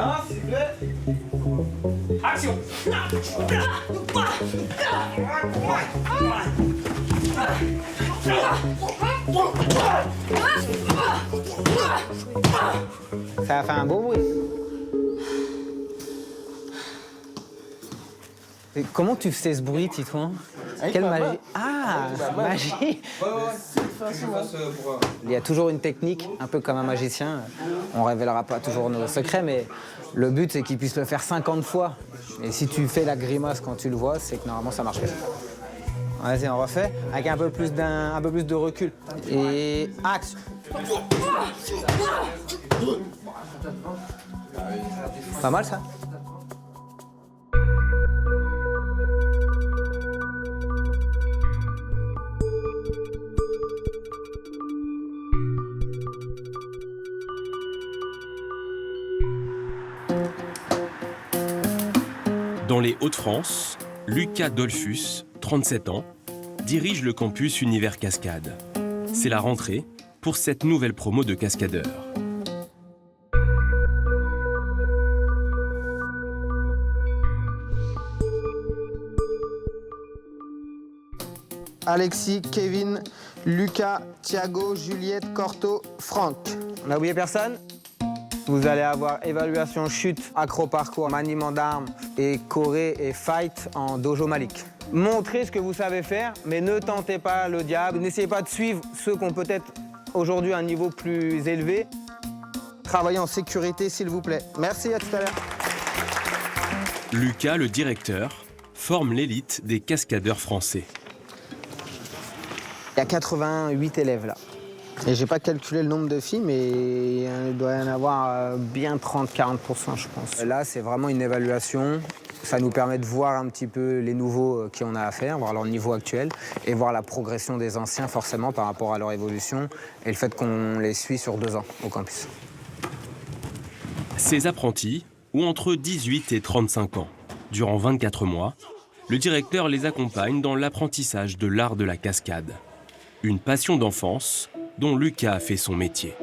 Silence, s'il vous plaît. Action. Ça a fait un beau bruit. Et comment tu fais ce bruit, Titouan? Quelle magie! Ah, magie! Il y a toujours une technique, un peu comme un magicien. On révélera pas toujours nos secrets, mais le but, c'est qu'il puisse le faire 50 fois. Et si tu fais la grimace quand tu le vois, c'est que normalement, ça marche bien. Vas-y, on refait, avec un peu plus de recul. Et action! Pas mal, ça? Dans les Hauts-de-France, Lucas Dollfus, 37 ans, dirige le campus Univers Cascade. C'est la rentrée pour cette nouvelle promo de cascadeurs. Alexis, Kevin, Lucas, Thiago, Juliette, Corto, Franck. On a oublié personne? Vous allez avoir évaluation chute, acro-parcours, maniement d'armes et choré et fight en dojo Malik. Montrez ce que vous savez faire, mais ne tentez pas le diable. N'essayez pas de suivre ceux qui ont peut-être aujourd'hui un niveau plus élevé. Travaillez en sécurité, s'il vous plaît. Merci, à tout à l'heure. Lucas, le directeur, forme l'élite des cascadeurs français. Il y a 88 élèves là. Et j'ai pas calculé le nombre de filles, mais il doit y en avoir bien 30-40%, je pense. Là, c'est vraiment une évaluation. Ça nous permet de voir un petit peu les nouveaux qui on a à faire, voir leur niveau actuel, et voir la progression des anciens, forcément, par rapport à leur évolution, et le fait qu'on les suit sur 2 ans au campus. Ces apprentis ont entre 18 et 35 ans. Durant 24 mois, le directeur les accompagne dans l'apprentissage de l'art de la cascade. Une passion d'enfance dont Lucas a fait son métier.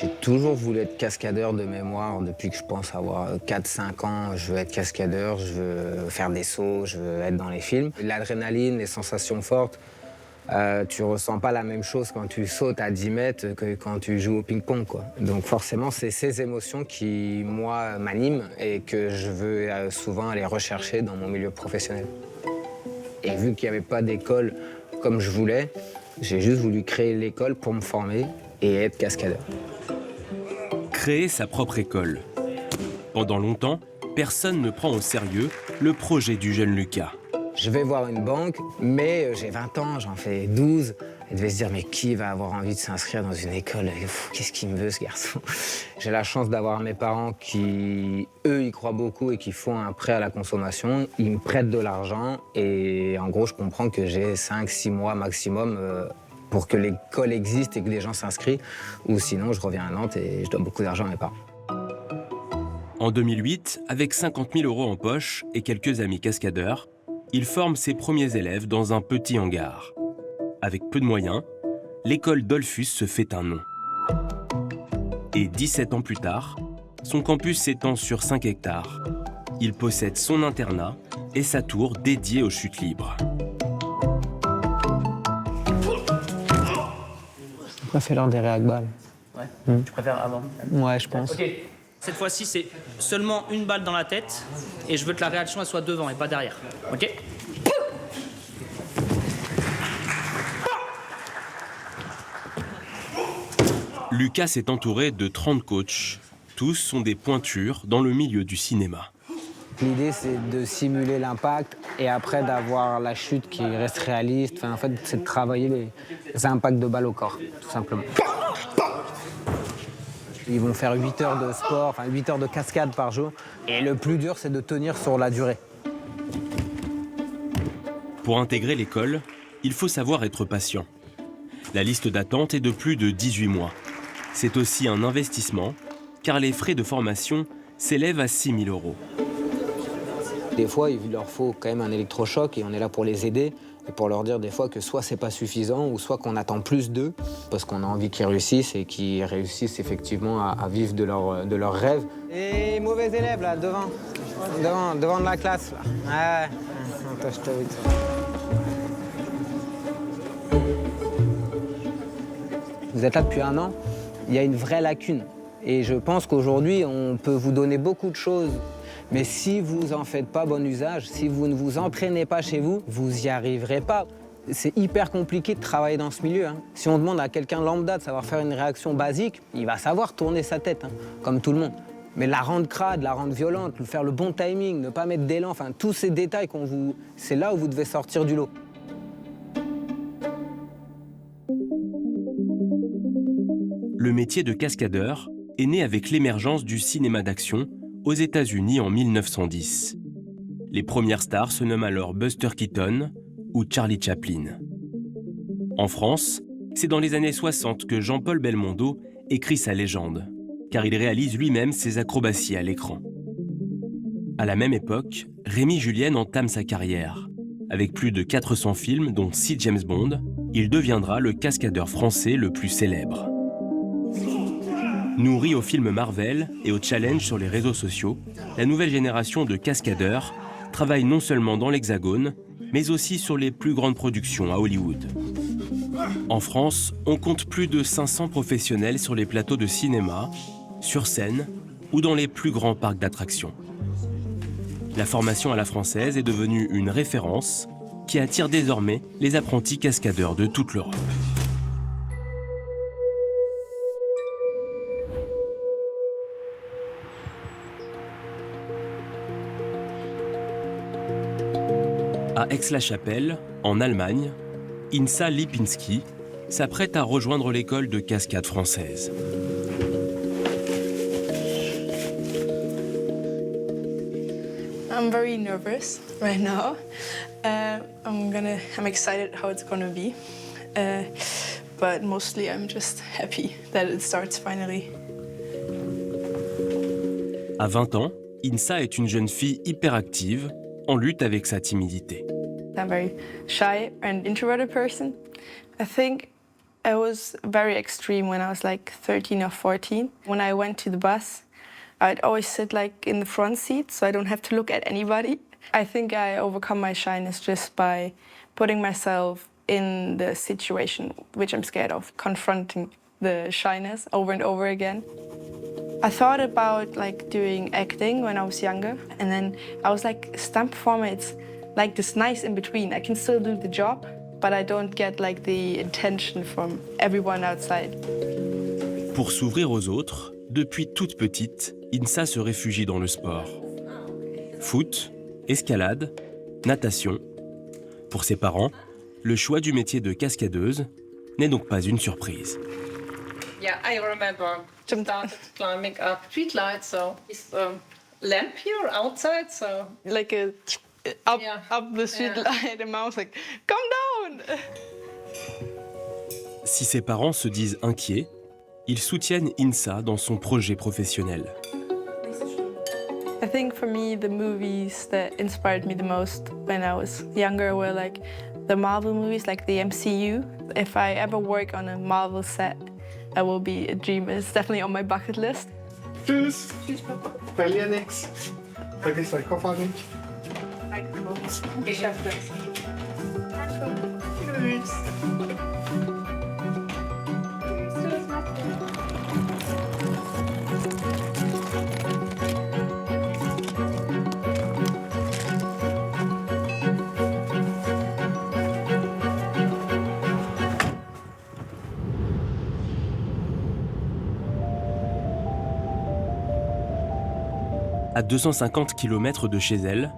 J'ai toujours voulu être cascadeur de mémoire depuis que je pense avoir 4-5 ans. Je veux être cascadeur, je veux faire des sauts, je veux être dans les films. L'adrénaline, les sensations fortes, tu ressens pas la même chose quand tu sautes à 10 mètres que quand tu joues au ping-pong, quoi. Donc forcément, c'est ces émotions qui, moi, m'animent et que je veux souvent aller rechercher dans mon milieu professionnel. Et vu qu'il n'y avait pas d'école comme je voulais, j'ai juste voulu créer l'école pour me former et être cascadeur. Créer sa propre école. Pendant longtemps, personne ne prend au sérieux le projet du jeune Lucas. Je vais voir une banque, mais j'ai 20 ans, j'en fais 12. Elle devait se dire, mais qui va avoir envie de s'inscrire dans une école? Qu'est-ce qu'il me veut, ce garçon? J'ai la chance d'avoir mes parents qui, eux, y croient beaucoup et qui font un prêt à la consommation. Ils me prêtent de l'argent et en gros, je comprends que j'ai 5-6 mois maximum pour que l'école existe et que les gens s'inscrivent. Ou sinon, je reviens à Nantes et je donne beaucoup d'argent à mes parents. En 2008, avec 50 000 € en poche et quelques amis cascadeurs, il forme ses premiers élèves dans un petit hangar. Avec peu de moyens, l'école Dollfus se fait un nom. Et 17 ans plus tard, son campus s'étend sur 5 hectares. Il possède son internat et sa tour dédiée aux chutes libres. On préfère l'heure des réac-balles. Ouais. Tu préfères avant? Ouais, je pense. Ok. Cette fois-ci, c'est seulement une balle dans la tête et je veux que la réaction elle soit devant et pas derrière. Ok? Lucas est entouré de 30 coachs. Tous sont des pointures dans le milieu du cinéma. L'idée, c'est de simuler l'impact et après d'avoir la chute qui reste réaliste. Enfin, en fait, c'est de travailler les impacts de balles au corps, tout simplement. Ils vont faire 8 heures de sport, enfin 8 heures de cascade par jour. Et le plus dur, c'est de tenir sur la durée. Pour intégrer l'école, il faut savoir être patient. La liste d'attente est de plus de 18 mois. C'est aussi un investissement, car les frais de formation s'élèvent à 6 000 €. Des fois, il leur faut quand même un électrochoc et on est là pour les aider. Et pour leur dire des fois que soit c'est pas suffisant ou soit qu'on attend plus d'eux parce qu'on a envie qu'ils réussissent et qu'ils réussissent effectivement à vivre de leurs rêves. Et mauvais élèves là, devant de la classe là. Ouais. Attends, je t'avoue. Vous êtes là depuis 1 an, il y a une vraie lacune. Et je pense qu'aujourd'hui, on peut vous donner beaucoup de choses. Mais si vous n'en faites pas bon usage, si vous ne vous entraînez pas chez vous, vous n'y arriverez pas. C'est hyper compliqué de travailler dans ce milieu. Si on demande à quelqu'un lambda de savoir faire une réaction basique, il va savoir tourner sa tête, comme tout le monde. Mais la rendre crade, la rendre violente, faire le bon timing, ne pas mettre d'élan, enfin tous ces détails c'est là où vous devez sortir du lot. Le métier de cascadeur est né avec l'émergence du cinéma d'action aux États-Unis en 1910. Les premières stars se nomment alors Buster Keaton ou Charlie Chaplin. En France, c'est dans les années 60 que Jean-Paul Belmondo écrit sa légende, car il réalise lui-même ses acrobaties à l'écran. À la même époque, Rémi Julien entame sa carrière. Avec plus de 400 films, dont 6 James Bond, il deviendra le cascadeur français le plus célèbre. Nourri aux films Marvel et aux challenges sur les réseaux sociaux, la nouvelle génération de cascadeurs travaille non seulement dans l'Hexagone, mais aussi sur les plus grandes productions à Hollywood. En France, on compte plus de 500 professionnels sur les plateaux de cinéma, sur scène ou dans les plus grands parcs d'attractions. La formation à la française est devenue une référence qui attire désormais les apprentis cascadeurs de toute l'Europe. À Aix-la-Chapelle, en Allemagne, Insa Lipinski s'apprête à rejoindre l'école de cascade française. I'm very nervous right now. I'm excited how it's gonna be, but mostly I'm just happy that it starts finally. À 20 ans, Insa est une jeune fille hyperactive, en lutte avec sa timidité. I'm a very shy and introverted person. I think I was very extreme when I was like 13 or 14. When I went to the bus, I'd always sit like in the front seat so I don't have to look at anybody. I think I overcome my shyness just by putting myself in the situation which I'm scared of, confronting the shyness over and over again. I thought about like doing acting when I was younger, and then I was like, stunt performer, it's like this nice in between. I can still do the job, but I don't get like the attention from everyone outside. Pour s'ouvrir aux autres, depuis toute petite, Insa se réfugie dans le sport. Foot, escalade, natation. Pour ses parents, le choix du métier de cascadeuse n'est donc pas une surprise. Yeah, I remember started climbing up street lights, so it's a lamp here outside, so Like up the street light, and I was like, come down! Si ses parents se disent inquiets, ils soutiennent Insa dans son projet professionnel. I think for me, the movies that inspired me the most when I was younger were like the Marvel movies, like the MCU. If I ever work on a Marvel set, I will be a dreamer. It's definitely on my bucket list. Tschüss. Verlier nix. Vergiss deinen Koffer nicht. ich schaffe das. Tschüss. À 250 km de chez elle,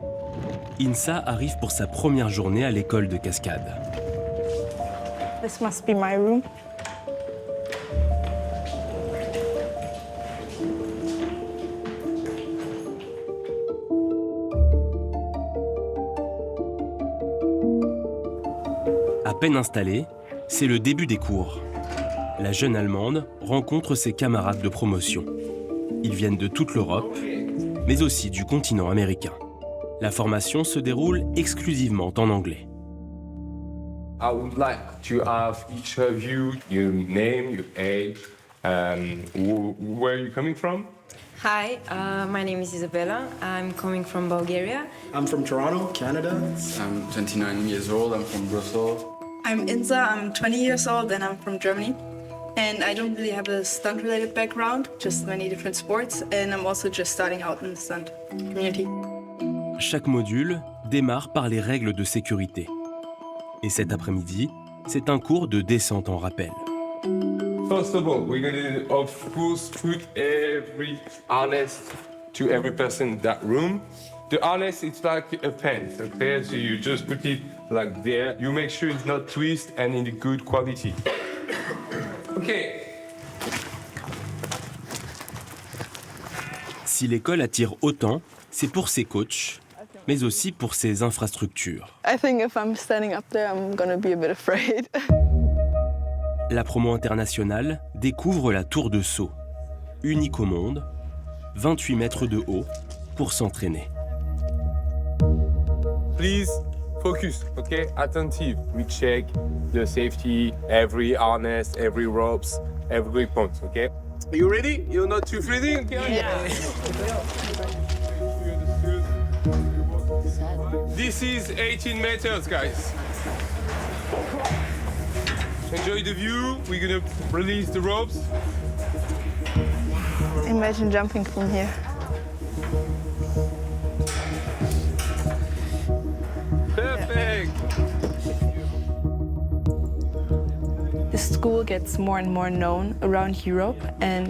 Insa arrive pour sa première journée à l'école de cascade. This must be my room. À peine installée, c'est le début des cours. La jeune Allemande rencontre ses camarades de promotion. Ils viennent de toute l'Europe, mais aussi du continent américain. La formation se déroule exclusivement en anglais. I would like to have each of you your name, your age, where are you coming from? Hi, my name is Isabella. I'm coming from Bulgaria. I'm from Toronto, Canada. I'm 29 years old. I'm from Brussels. I'm Inza, I'm 20 years old and I'm from Germany. And I don't really have a stunt-related background, just many different sports. And I'm also just starting out in the stunt community. Chaque module démarre par les règles de sécurité. Et cet après-midi, c'est un cours de descente en rappel. First of all, we're going to, of course, put every harness to every person in that room. The harness, it's like a pen, okay? So you just put it like there. You make sure it's not twist and in good quality. Okay. Si l'école attire autant, c'est pour ses coachs, mais aussi pour ses infrastructures. I think if I'm standing up there, I'm gonna be a bit afraid. La promo internationale découvre la tour de saut, unique au monde, 28 mètres de haut, pour s'entraîner. Please focus, okay? Attentive. We check the safety, every harness, every ropes, every point, okay? Are you ready? You're not too freezing, okay? Yeah. This is 18 meters, guys. Enjoy the view. We're gonna release the ropes. Imagine jumping from here. Perfect. The school gets more and more known around Europe, and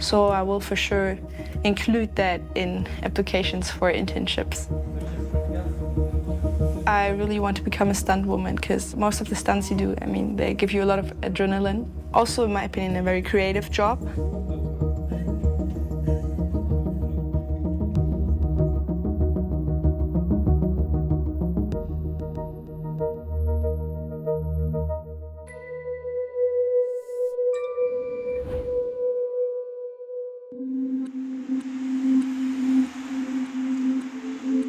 so I will for sure include that in applications for internships. I really want to become a stunt woman because most of the stunts you do, I mean, they give you a lot of adrenaline. Also, in my opinion, a very creative job.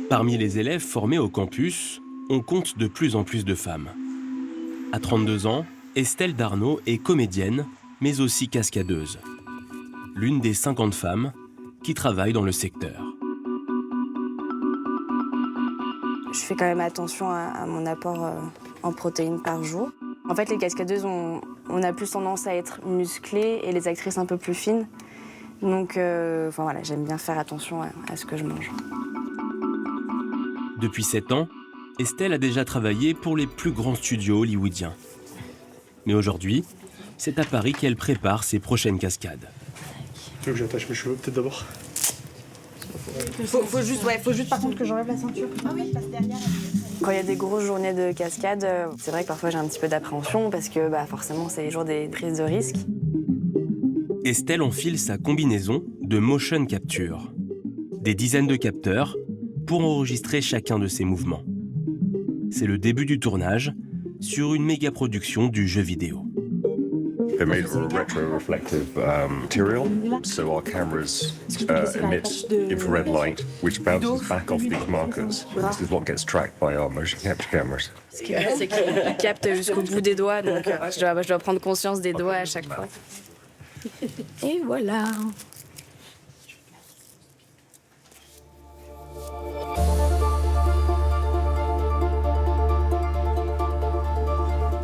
Parmi les élèves formés au campus, on compte de plus en plus de femmes. À 32 ans, Estelle Darnaud est comédienne, mais aussi cascadeuse. L'une des 50 femmes qui travaillent dans le secteur. Je fais quand même attention à mon apport en protéines par jour. En fait, les cascadeuses, on a plus tendance à être musclées et les actrices un peu plus fines. Donc, voilà, j'aime bien faire attention à ce que je mange. Depuis 7 ans, Estelle a déjà travaillé pour les plus grands studios hollywoodiens. Mais aujourd'hui, c'est à Paris qu'elle prépare ses prochaines cascades. Tu veux que j'attache mes cheveux peut-être d'abord? Faut juste par contre que j'enlève la ceinture. Ah oui, passe derrière. Quand il y a des grosses journées de cascade, c'est vrai que parfois j'ai un petit peu d'appréhension parce que forcément c'est toujours des prises de risques. Estelle enfile sa combinaison de motion capture. Des dizaines de capteurs pour enregistrer chacun de ses mouvements. C'est le début du tournage sur une méga production du jeu vidéo. They're made of retro-reflective material, so our cameras emit infrared light, which bounces back off these markers. This is what gets tracked by our motion capture cameras. Ce qui est bien, c'est qu'il capte jusqu'au bout des doigts, donc je dois prendre conscience des doigts à chaque fois. Et voilà.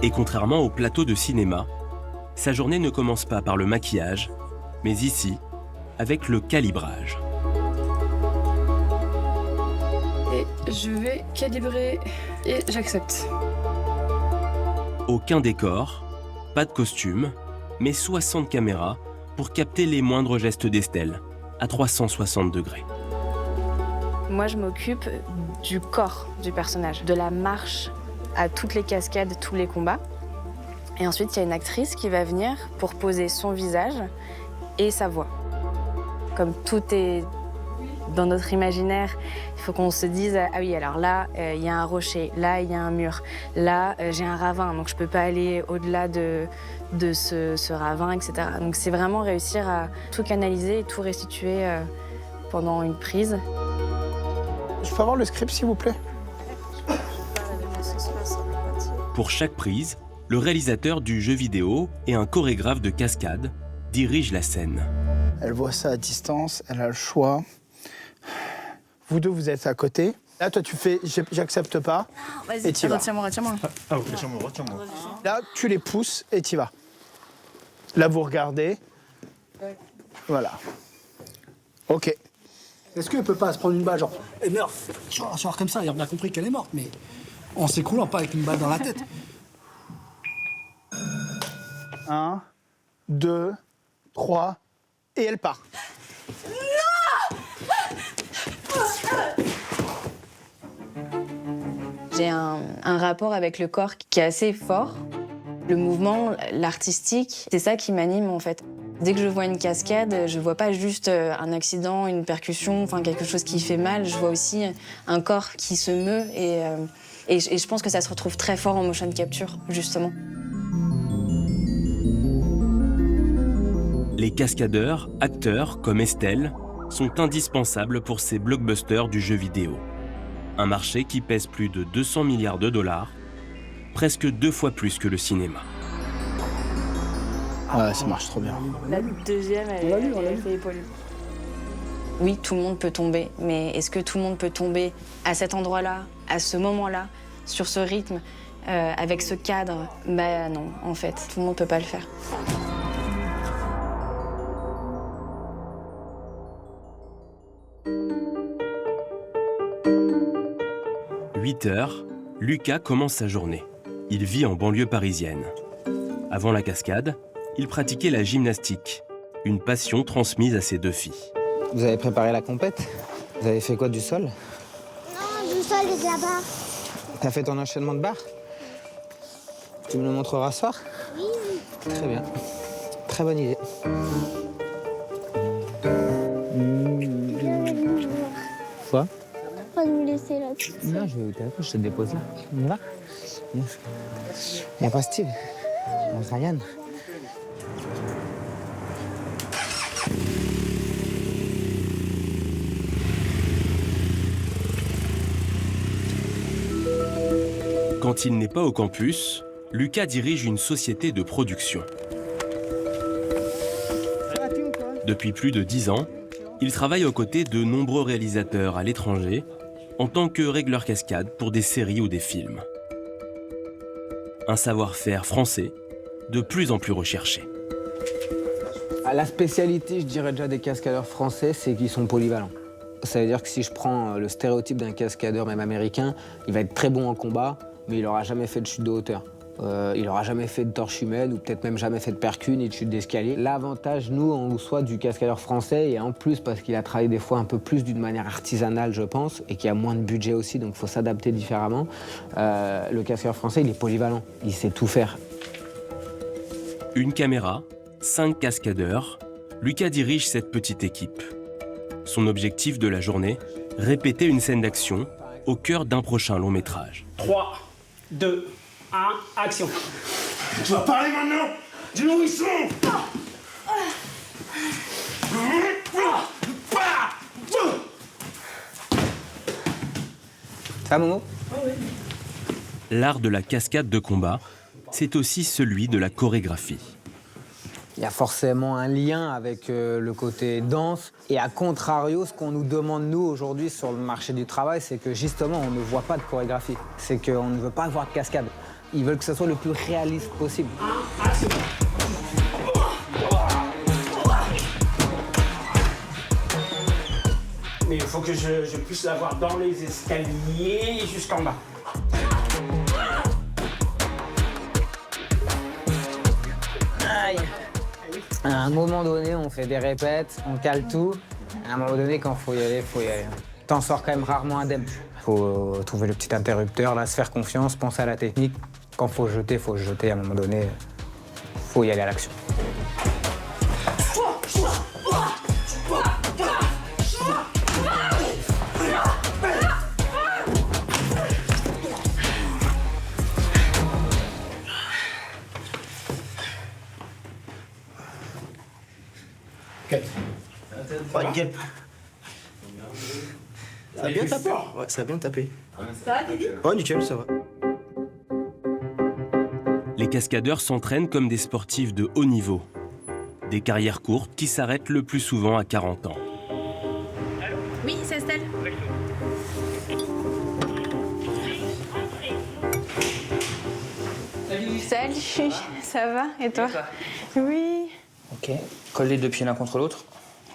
Et contrairement au plateau de cinéma, sa journée ne commence pas par le maquillage, mais ici, avec le calibrage. Et je vais calibrer et j'accepte. Aucun décor, pas de costume, mais 60 caméras pour capter les moindres gestes d'Estelle, à 360 degrés. Moi, je m'occupe du corps du personnage, de la marche à toutes les cascades, tous les combats. Et ensuite, il y a une actrice qui va venir pour poser son visage et sa voix. Comme tout est dans notre imaginaire, il faut qu'on se dise « Ah oui, alors là, il y a un rocher, là, il y a un mur, là, j'ai un ravin, donc je ne peux pas aller au-delà de ce ravin, etc. » Donc c'est vraiment réussir à tout canaliser et tout restituer pendant une prise. Je peux avoir le script, s'il vous plaît? Pour chaque prise, le réalisateur du jeu vidéo et un chorégraphe de cascade dirigent la scène. Elle voit ça à distance, elle a le choix. Vous deux, vous êtes à côté. Là, toi, tu fais j'accepte pas. Vas-y, et t'y vas. retiens-moi. Ah, retiens-moi. Là, tu les pousses et t'y vas. Là, vous regardez. Voilà. Ok. Est-ce qu'elle peut pas se prendre une balle, genre, elle meurt, genre comme ça, il a bien compris qu'elle est morte, mais en s'écroulant, pas avec une balle dans la tête. 1, 2, 3, et elle part. J'ai un rapport avec le corps qui est assez fort. Le mouvement, l'artistique, c'est ça qui m'anime en fait. Dès que je vois une cascade, je vois pas juste un accident, une percussion, enfin quelque chose qui fait mal. Je vois aussi un corps qui se meut et je pense que ça se retrouve très fort en motion capture, justement. Les cascadeurs, acteurs comme Estelle, sont indispensables pour ces blockbusters du jeu vidéo. Un marché qui pèse plus de 200 milliards de dollars, presque 2 fois plus que le cinéma. Ouais, ça marche trop bien. La deuxième, elle fait épaule. Oui, tout le monde peut tomber, mais est-ce que tout le monde peut tomber à cet endroit-là, à ce moment-là, sur ce rythme, avec ce cadre? Bah non, en fait, tout le monde peut pas le faire. À 8 heures, Lucas commence sa journée. Il vit en banlieue parisienne. Avant la cascade, il pratiquait la gymnastique, une passion transmise à ses 2 filles. Vous avez préparé la compète? Vous avez fait quoi, du sol? Non, du sol et de la barre. T'as fait ton enchaînement de barres? Tu me le montreras ce soir? Oui. Très bien. Très bonne idée. Quoi? Pas nous laisser là. Non, je vais je te dépose là. On va? Il n'y a pas Steve. Il y a Ryan. Quand il n'est pas au campus, Lucas dirige une société de production. Depuis plus de 10 ans, il travaille aux côtés de nombreux réalisateurs à l'étranger en tant que régleur cascade pour des séries ou des films. Un savoir-faire français de plus en plus recherché. La spécialité, je dirais déjà, des cascadeurs français, c'est qu'ils sont polyvalents. Ça veut dire que si je prends le stéréotype d'un cascadeur, même américain, il va être très bon en combat, mais il n'aura jamais fait de chute de hauteur. Il n'aura jamais fait de torche humaine ou peut-être même jamais fait de percu ni de chute d'escalier. L'avantage, nous, on soit du cascadeur français et en plus parce qu'il a travaillé des fois un peu plus d'une manière artisanale, je pense, et qu'il y a moins de budget aussi, donc il faut s'adapter différemment. Le cascadeur français, il est polyvalent, il sait tout faire. Une caméra, 5 cascadeurs, Lucas dirige cette petite équipe. Son objectif de la journée, répéter une scène d'action au cœur d'un prochain long métrage. 3, 2, 1, action. Tu vas parler maintenant? Dis-nous où ils sont. Ça, Momo? L'art de la cascade de combat, c'est aussi celui de la chorégraphie. Il y a forcément un lien avec le côté danse. Et à contrario, ce qu'on nous demande, nous, aujourd'hui, sur le marché du travail, c'est que justement, on ne voit pas de chorégraphie. C'est qu'on ne veut pas voir de cascade. Ils veulent que ce soit le plus réaliste possible. Mais il faut que je puisse la voir dans les escaliers jusqu'en bas. Aïe. À un moment donné, on fait des répètes, on cale tout. À un moment donné, quand il faut y aller, il faut y aller. T'en sors quand même rarement indemne. Faut trouver le petit interrupteur, là, se faire confiance, penser à la technique. Quand faut jeter, faut jeter. À un moment donné, faut y aller à l'action. Oh, nickel. Ça a bien tapé. Ouais, ça a bien tapé. Ça va, Didi? Oh, nickel, ça va. Les cascadeurs s'entraînent comme des sportifs de haut niveau. Des carrières courtes qui s'arrêtent le plus souvent à 40 ans. Oui, c'est Estelle. Salut, ça va? Et toi? Oui. Ok, colle les deux pieds l'un contre l'autre.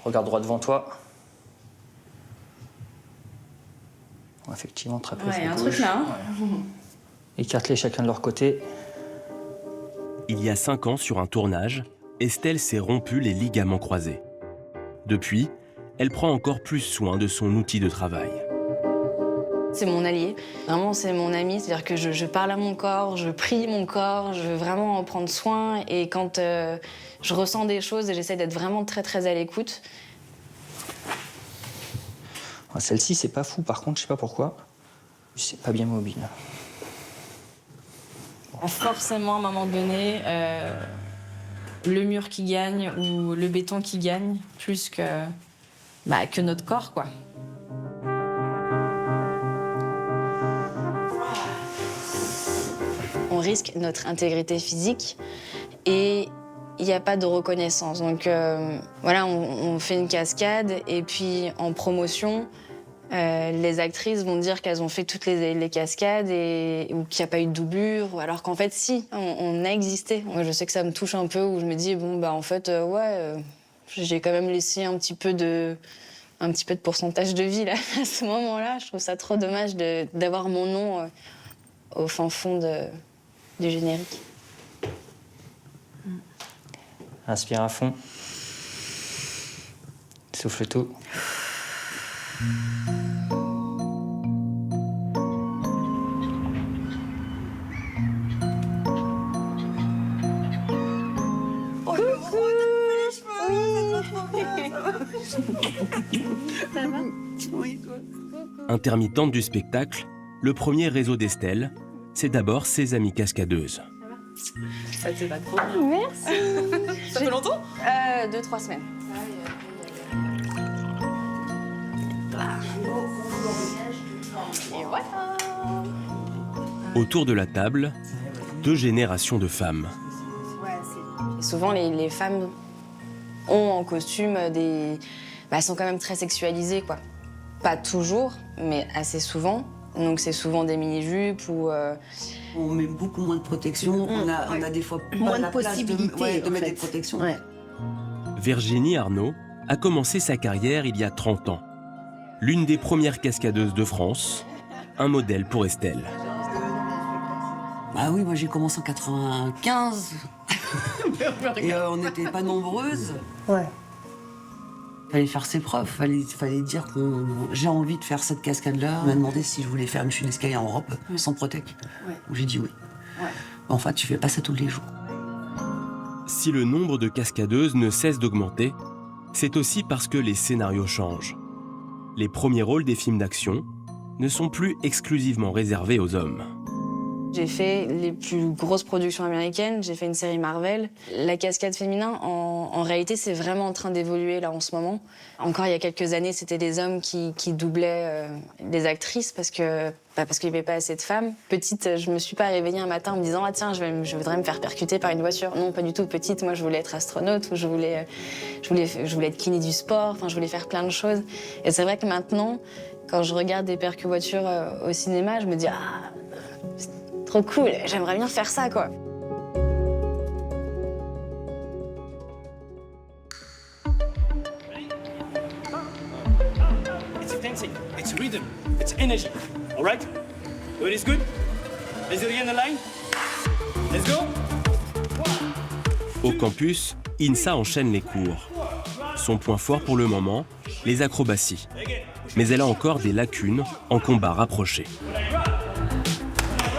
Regarde droit devant toi. Effectivement, très Ouais, un truc là. Hein. Écarte-les chacun de leur côté. Il y a 5 ans, sur un tournage, Estelle s'est rompu les ligaments croisés. Depuis, elle prend encore plus soin de son outil de travail. C'est mon allié, vraiment c'est mon ami, c'est-à-dire que je parle à mon corps, je prie mon corps, je veux vraiment en prendre soin et quand je ressens des choses, j'essaie d'être vraiment très à l'écoute. Celle-ci c'est pas fou par contre, je sais pas pourquoi, c'est pas bien mobile. Forcément à un moment donné, le mur qui gagne ou le béton qui gagne plus que notre corps quoi. On risque notre intégrité physique et il n'y a pas de reconnaissance. Donc voilà, on fait une cascade et puis en promotion, les actrices vont dire qu'elles ont fait toutes les cascades ou qu'il n'y a pas eu de doublure, alors qu'en fait si, on a existé. Moi, je sais que ça me touche un peu où je me dis bon bah en fait j'ai quand même laissé un petit peu de pourcentage de vie là à ce moment-là. Je trouve ça trop dommage d'avoir mon nom au fin fond du générique. Inspire à fond. Souffle tout. Oh, le roi de les cheveux, Ça va? Oui, toi. Intermittente du spectacle, le premier réseau d'Estelle, c'est d'abord ses amies cascadeuses. Ça te va trop. Merci. Ça fait longtemps? 2-3 semaines. Et voilà. Autour de la table, 2 générations de femmes. Et souvent, les femmes ont en costume sont quand même très sexualisées, quoi. Pas toujours, mais assez souvent. Donc c'est souvent des mini-jupes ou... On met beaucoup moins de protection, on a des fois moins pas de possibilités de mettre des protections. Ouais. Virginie Arnaud a commencé sa carrière il y a 30 ans. L'une des premières cascadeuses de France, un modèle pour Estelle. Bah oui, moi j'ai commencé en 95. Et on n'était pas nombreuses. Ouais. Fallait faire ses preuves, fallait dire que j'ai envie de faire cette cascade-là. On m'a demandé si je voulais faire une chute d'escalier en Europe sans protec. Ouais. J'ai dit oui. Ouais. Enfin, tu fais pas ça tous les jours. Si le nombre de cascadeuses ne cesse d'augmenter, c'est aussi parce que les scénarios changent. Les premiers rôles des films d'action ne sont plus exclusivement réservés aux hommes. J'ai fait les plus grosses productions américaines, j'ai fait une série Marvel. La cascade féminin, en réalité, c'est vraiment en train d'évoluer là en ce moment. Encore il y a quelques années, c'était des hommes qui doublaient les actrices parce qu'il n'y avait pas assez de femmes. Petite, je me suis pas réveillée un matin en me disant « Ah tiens, je voudrais me faire percuter par une voiture ». Non, pas du tout. Petite, moi, je voulais être astronaute ou je voulais être kiné du sport. Enfin, je voulais faire plein de choses. Et c'est vrai que maintenant, quand je regarde des percu-voitures au cinéma, je me dis « Ah, trop cool, j'aimerais bien faire ça, quoi ». It's dancing, it's rhythm, it's energy. All right? It is good? Let's do it again the line. Let's go. Au campus, Insa enchaîne les cours. Son point fort pour le moment, les acrobaties. Mais elle a encore des lacunes en combat rapproché.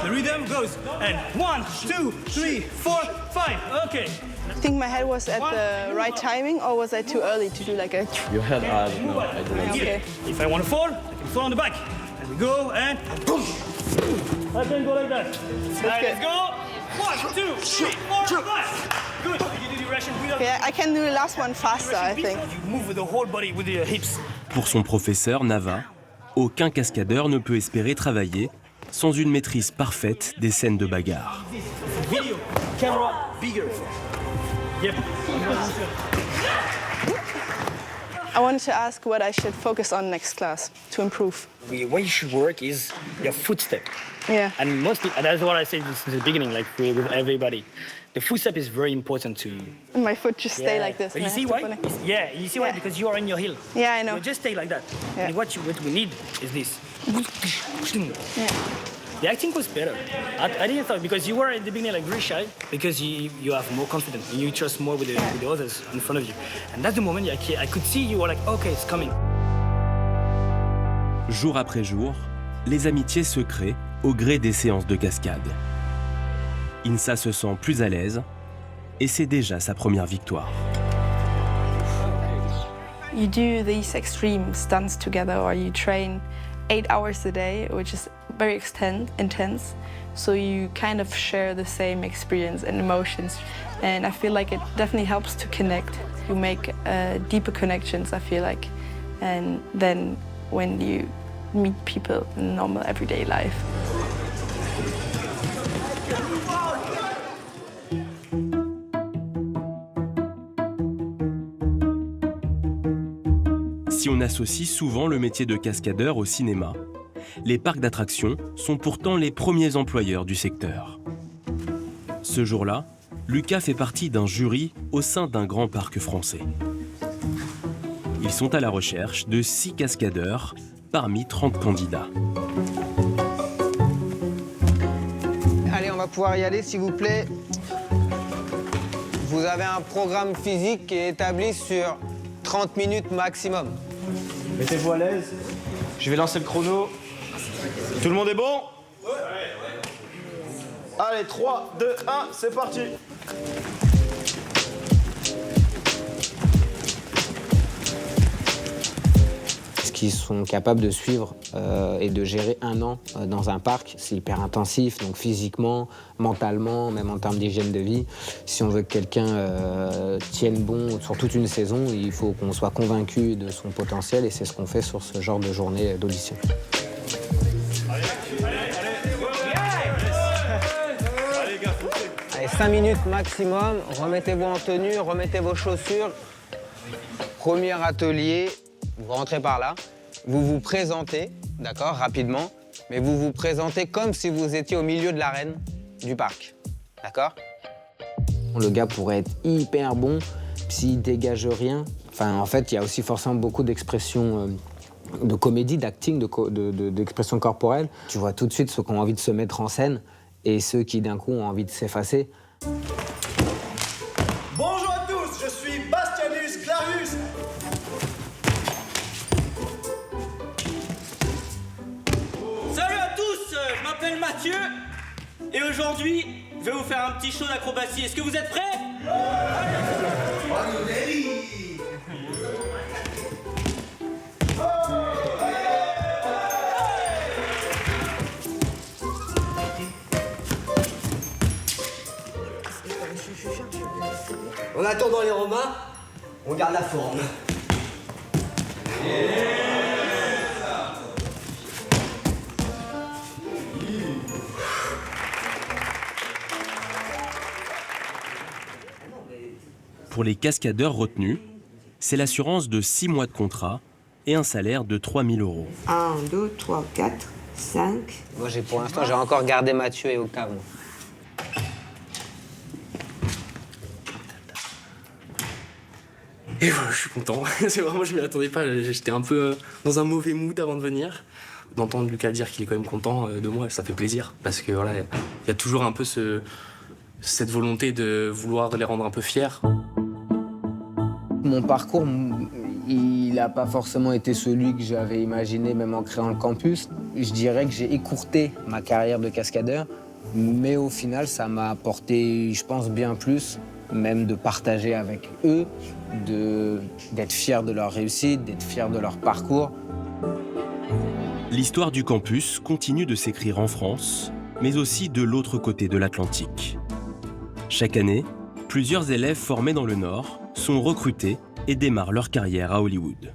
The rhythm goes and 1, 2, 3, 4, 5. Okay. I think my head was at the right timing, or was I too early to do like a... Your head, no, I didn't. Okay. If I want to fall, I can fall on the back. And we go and boom. I can go like that. Let's go. 1, 2, 3, 4, 5. Good. You do the Russian rhythm. Okay, I can do the last one faster, I think. You move with the whole body, with your hips. Pour son professeur Nava, aucun cascadeur ne peut espérer travailler sans une maîtrise parfaite des scènes de bagarre. Video. camera bigger. Yep. I wanted to ask what I should focus on next class to improve. The way you should work is your footstep. Yeah. And mostly, and that's what I said in the beginning, like with everybody. The footstep is very important to... My foot just stay like this. But you see why? Yeah, you see why? Because you are in your heel. Yeah, I know. You just stay like that. Yeah. And what we need is this. Yeah. The acting was better. I didn't thought, because you were at the beginning like very shy, because you have more confidence and you trust more with the others in front of you. And that's the moment I could see you were like, okay, it's coming. Jour après jour, les amitiés se créent au gré des séances de cascade. Insa se sent plus à l'aise et c'est déjà sa première victoire. You do these extreme stunts together, or you train 8 hours a day, which is very intense. So you kind of share the same experience and emotions. And I feel like it definitely helps to connect. You make deeper connections, I feel like. And then when you meet people in normal everyday life. Si on associe souvent le métier de cascadeur au cinéma, les parcs d'attractions sont pourtant les premiers employeurs du secteur. Ce jour-là, Lucas fait partie d'un jury au sein d'un grand parc français. Ils sont à la recherche de 6 cascadeurs parmi 30 candidats. Allez, on va pouvoir y aller, s'il vous plaît. Vous avez un programme physique qui est établi sur 30 minutes maximum. Mettez-vous à l'aise. Je vais lancer le chrono. Tout le monde est bon? Allez, 3, 2, 1, c'est parti. Ce qu'ils sont capables de suivre et de gérer un an dans un parc, c'est hyper intensif, donc physiquement, mentalement, même en termes d'hygiène de vie. Si on veut que quelqu'un tienne bon sur toute une saison, il faut qu'on soit convaincu de son potentiel et c'est ce qu'on fait sur ce genre de journée d'audition. Allez, 5 minutes maximum, remettez-vous en tenue, remettez vos chaussures. Premier atelier, vous rentrez par là, vous vous présentez, d'accord, rapidement, mais vous vous présentez comme si vous étiez au milieu de l'arène du parc, d'accord? Le gars pourrait être hyper bon, s'il dégage rien. Enfin, en fait, il y a aussi forcément beaucoup d'expressions de comédie, d'acting, d'expression corporelle. Tu vois tout de suite ceux qui ont envie de se mettre en scène et ceux qui, d'un coup, ont envie de s'effacer. Bonjour à tous, je suis Bastianus Clarius. Salut à tous, je m'appelle Mathieu et aujourd'hui, je vais vous faire un petit show d'acrobatie. Est-ce que vous êtes prêts? En attendant les Romains, on garde la forme. Pour les cascadeurs retenus, c'est l'assurance de 6 mois de contrat et un salaire de 3 000 €. 1, 2, 3, 4, 5. Moi, pour l'instant, j'ai encore gardé Mathieu et Octave. Et voilà, je suis content. C'est vraiment, je m'y attendais pas. J'étais un peu dans un mauvais mood avant de venir. D'entendre Lucas dire qu'il est quand même content de moi, ça fait plaisir. Parce que voilà, il y a toujours un peu cette volonté de vouloir les rendre un peu fiers. Mon parcours, il n'a pas forcément été celui que j'avais imaginé, même en créant le campus. Je dirais que j'ai écourté ma carrière de cascadeur, mais au final, ça m'a apporté, je pense, bien plus, même de partager avec eux, d'être fier de leur réussite, d'être fier de leur parcours. L'histoire du campus continue de s'écrire en France, mais aussi de l'autre côté de l'Atlantique. Chaque année, plusieurs élèves formés dans le Nord sont recrutés et démarrent leur carrière à Hollywood.